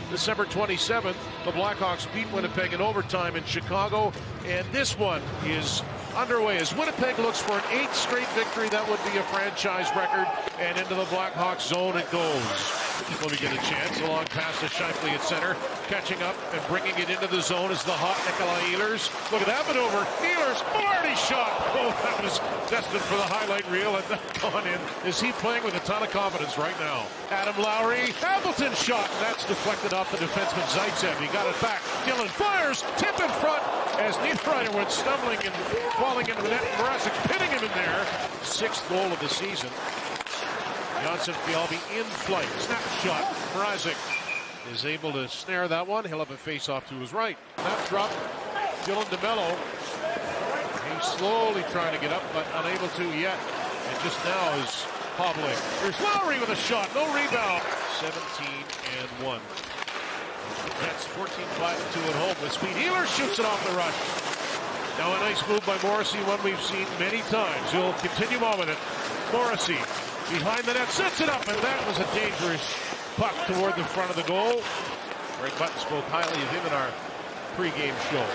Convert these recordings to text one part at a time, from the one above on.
December 27th, the Blackhawks beat Winnipeg in overtime in Chicago, and this one is underway as Winnipeg looks for an 8th straight victory. That would be a franchise record, and into the Blackhawks zone it goes. Will we get a chance? A long pass to Scheifele at center, catching up and bringing it into the zone is the hot Nikolaj Ehlers. Look at that maneuver. Ehlers, Vilardi shot. Oh, that was destined for the highlight reel, and that gone in. Is he playing with a ton of confidence right now? Adam Lowry, Hamilton shot. That's deflected off the defenseman Zaitsev. He got it back. Dylan fires, tip in front as Niederreiter went stumbling and falling into the net. Mrazek pinning him in there. 6th goal of the season. Johnson Fialbi in flight. Snapshot. Mrazek is able to snare that one. He'll have a face-off to his right. That drop. Dylan DeMello. He's slowly trying to get up, but unable to yet. And just now is hobbling. Here's Lowry with a shot. No rebound. 17-1. That's 14-5-2 at home with speed. Ehlers shoots it off the rush. Now a nice move by Morrissey, one we've seen many times. He'll continue on with it. Morrissey behind the net, sets it up, and that was a dangerous puck toward the front of the goal. Greg Button spoke highly of him in our pregame show.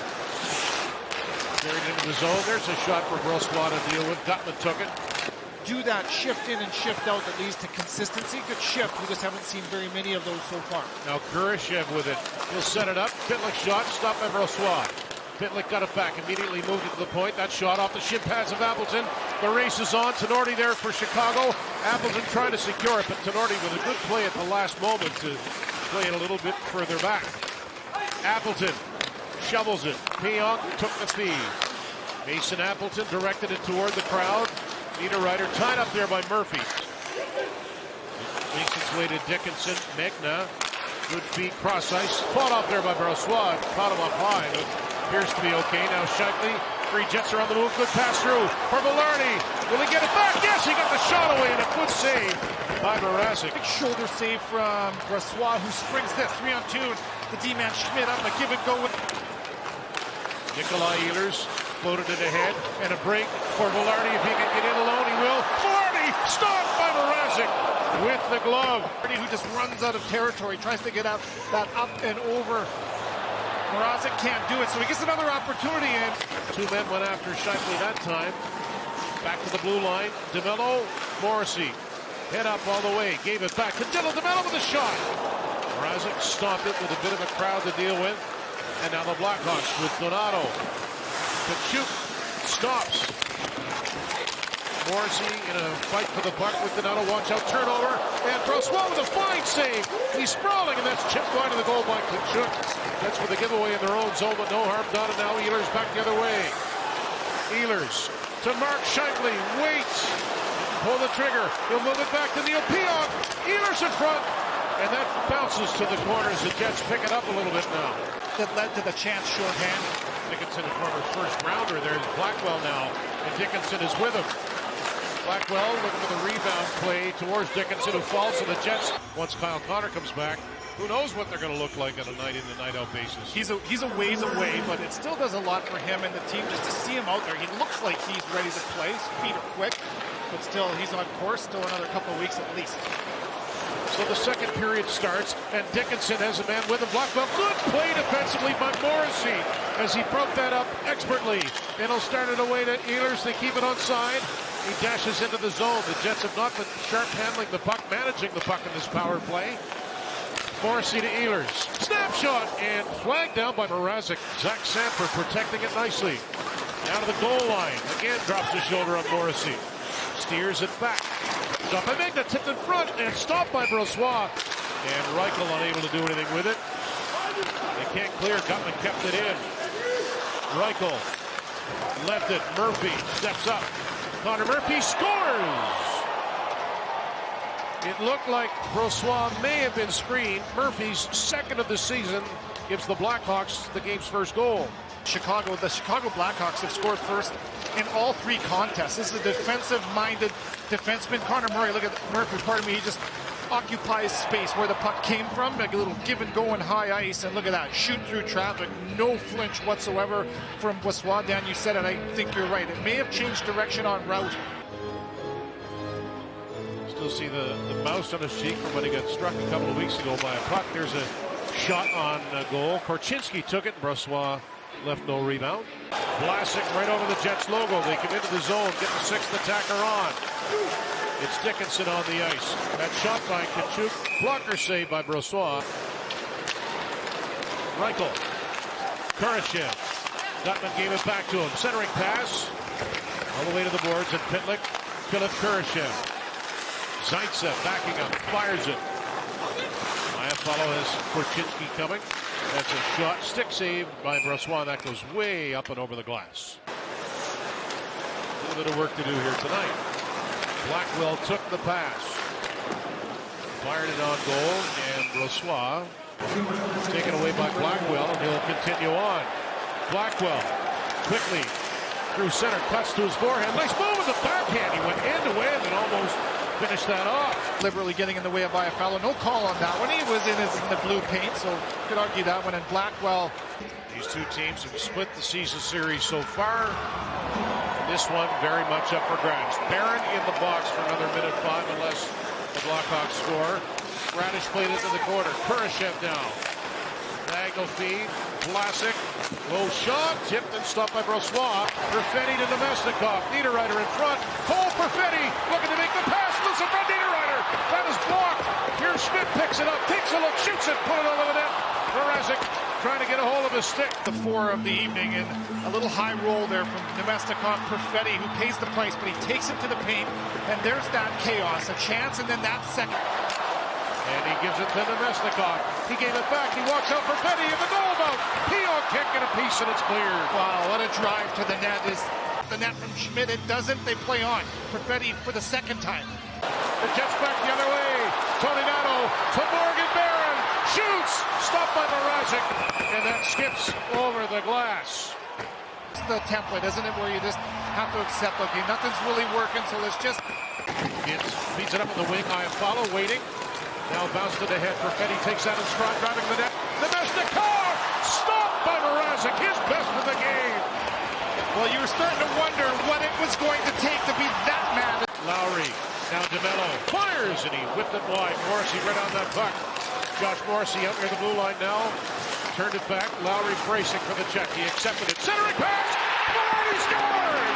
Carried into the zone. There's a shot for Brossoit to deal with. Gutman took it. Do that shift in and shift out that leads to consistency. Good shift. We just haven't seen very many of those so far. Now Kurashev with it. He'll set it up. Pitlick shot. Stopped by Brossoit. Pitlick got it back. Immediately moved it to the point. That shot off the shin pads of Appleton. The race is on. Tenorti there for Chicago. Appleton trying to secure it, but Tenorti with a good play at the last moment to play it a little bit further back. Appleton shovels it. Pionk took the feed. Mason Appleton directed it toward the crowd. Niederreiter tied up there by Murphy. Makes its way to Dickinson. Megna. Good feet, cross ice. Fought off there by Brossoit. Caught him up high, but appears to be okay. Now Scheifele. 3 Jets are on the move. Good pass through for Vilardi. Will he get it back? Yes, he got the shot away, and a good save by Mrazek. Big shoulder save from Brossoit, who springs this 3-on-2. The D-man Schmidt on the give and go with Nikolaj Ehlers floated it ahead, and a break for Vilardi. If he can get in alone, he will. Vilardi stopped by Mrazek with the glove. Who just runs out of territory, tries to get out that up and over. Mrazek can't do it, so he gets another opportunity. And 2 men went after Scheifele that time. Back to the blue line. DeMello, Morrissey. Head up all the way. Gave it back to Dylan DeMello with a shot. Mrazek stopped it with a bit of a crowd to deal with. And now the Blackhawks with Donato. Kachuk stops. Morrissey in a fight for the puck with Donato. Watch out, turnover. And Brossoit with a fine save. He's sprawling, and that's chipped wide of the goal by Kachuk. That's for the giveaway in their own zone, but no harm done. And now Ehlers back the other way. Ehlers to Mark Scheifele. Waits. Pull the trigger. He'll move it back to Neil Pionk. Ehlers in front. And that bounces to the corners. The Jets pick it up a little bit now. That led to the chance shorthand. Dickinson, a former first rounder. There's Blackwell now. And Dickinson is with him. Blackwell looking for the rebound play towards Dickinson, who falls to the Jets. Once Kyle Connor comes back, who knows what they're going to look like on a night-in and night-out basis. He's a ways away, but it still does a lot for him and the team just to see him out there. He looks like he's ready to play. His feet are quick, but still, he's on course. Still another couple of weeks at least. So the second period starts, and Dickinson has a man with him. Blackwell, good play defensively by Morrissey as he broke that up expertly. And he'll start it away to Ehlers. They keep it onside. He dashes into the zone. The Jets have not been sharp handling the puck, managing the puck in this power play. Morrissey to Ehlers. Snapshot and flagged down by Mrazek. Zach Sanford protecting it nicely. Down to the goal line. Again drops his shoulder on Morrissey. Steers it back. Shot by Megna, tipped in front and stopped by Brossoit. And Reichel unable to do anything with it. They can't clear. Gutman kept it in. Reichel left it. Murphy steps up. Connor Murphy scores! It looked like Brossoit may have been screened. Murphy's second of the season gives the Blackhawks the game's first goal. The Chicago Blackhawks have scored first in all 3 contests. This is a defensive-minded defenseman. Connor Murray, look at Murphy, pardon me, he just occupies space where the puck came from, like a little give and go on high ice, and look at that, shoot through traffic, no flinch whatsoever from Brossoit. Dan, you said it, I think you're right. It may have changed direction on route. Still see the mouse on his cheek from when he got struck a couple of weeks ago by a puck. There's a shot on goal. Korchinski took it. Brossoit left no rebound. Vlasic right over the Jets logo. They come into the zone, get the sixth attacker on. It's Dickinson on the ice. That shot by Kachuk. Blocker save by Brossoit. Reichel. Kurashev. Gutman gave it back to him. Centering pass. All the way to the boards. And Pitlick. Philip Kurashev. Zaitsev backing up. Fires it. Follow has Korchinski coming. That's a shot. Stick save by Brossoit. That goes way up and over the glass. A little bit of work to do here tonight. Blackwell took the pass. Fired it on goal. And Brossoit taken away by Blackwell. And he'll continue on. Blackwell quickly through center. Cuts to his forehand. Nice move with the backhand. He went end to end and almost finished that off. Liberally getting in the way of Iafallo. No call on that one. He was in the blue paint, so could argue that one. And Blackwell. These two teams have split the season series so far. This one very much up for grabs. Barron in the box for another minute 5 unless the Blackhawks score. Radish played into the corner. Kurashev down. Diagonal feed. Vlasic. Low shot. Tipped and stopped by Brossoit. Perfetti to Nemesnikov. Niederreiter in front. Cole Perfetti looking to make the pass. Loose in front. Niederreiter. That is blocked. Here Schmidt picks it up. Takes a look. Shoots it. Put it over the net. Mrazek trying to get a hold of his stick. The 4 of the evening, and a little high roll there from Nemesnikov. Perfetti, who pays the price, but he takes it to the paint. And there's that chaos. A chance, and then that second. And he gives it to Nemesnikov. He gave it back. He walks out for Petty in the goal mouth. Pionk kick and a piece, and it's cleared. Wow, what a drive to the net. Is the net from Schmidt. It doesn't. They play on. Perfetti for the second time. The Jets back the other way. Tony Nato to Morgan Barron. Shoots. Stopped by Mrazek. And that skips over the glass. It's the template, isn't it, where you just have to accept, okay, nothing's really working, so let's just... Feeds it up in the wing. Iafallo waiting. Now bounce to the head. Perfetti takes that in stride, driving the net. Nemesnikov! Stopped by Mrazek, his best of the game. Well, you were starting to wonder what it was going to take to be that mad. Lowry, now DeMello, fires, and he whipped it wide. Morrissey right on that puck. Josh Morrissey out near the blue line now. Turned it back. Lowry bracing for the check. He accepted it. Centering pass! Vilardi scored!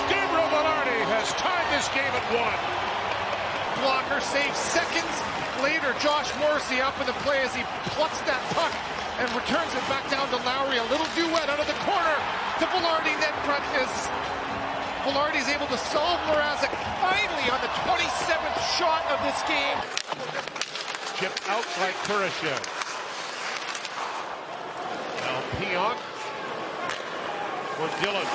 Gabriel Vilardi has tied this game at 1. Blocker saves seconds later. Josh Morrissey up in the play as he plucks that puck and returns it back down to Lowry. A little duet out of the corner to Vilardi. Net front as Vilardi is able to solve Mrazek finally on the 27th shot of this game. Chipped out by Kurashev. Now Pionk for Dillon.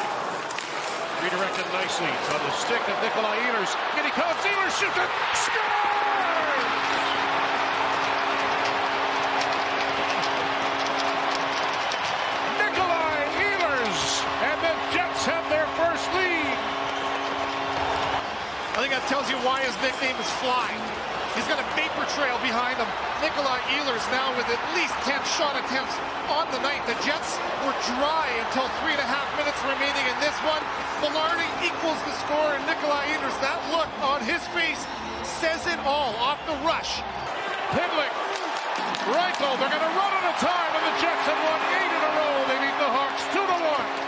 Redirected nicely. It's on the stick of Nikolaj Ehlers. And he comes. Ehlers shoots it. Scores! Nikolaj Ehlers. And the Jets have their first lead. I think that tells you why his nickname is Fly. He's got a vapor trail behind him. Nikolaj Ehlers now with at least 10 shot attempts on the night. The Jets were dry until 3.5 minutes remaining in this one. Vilardi equals the score, and Nikolaj Ehlers, that look on his face says it all off the rush. Pitlick, Reichel, they're going to run out of time, and the Jets have won 8 in a row. They beat the Hawks 2-1.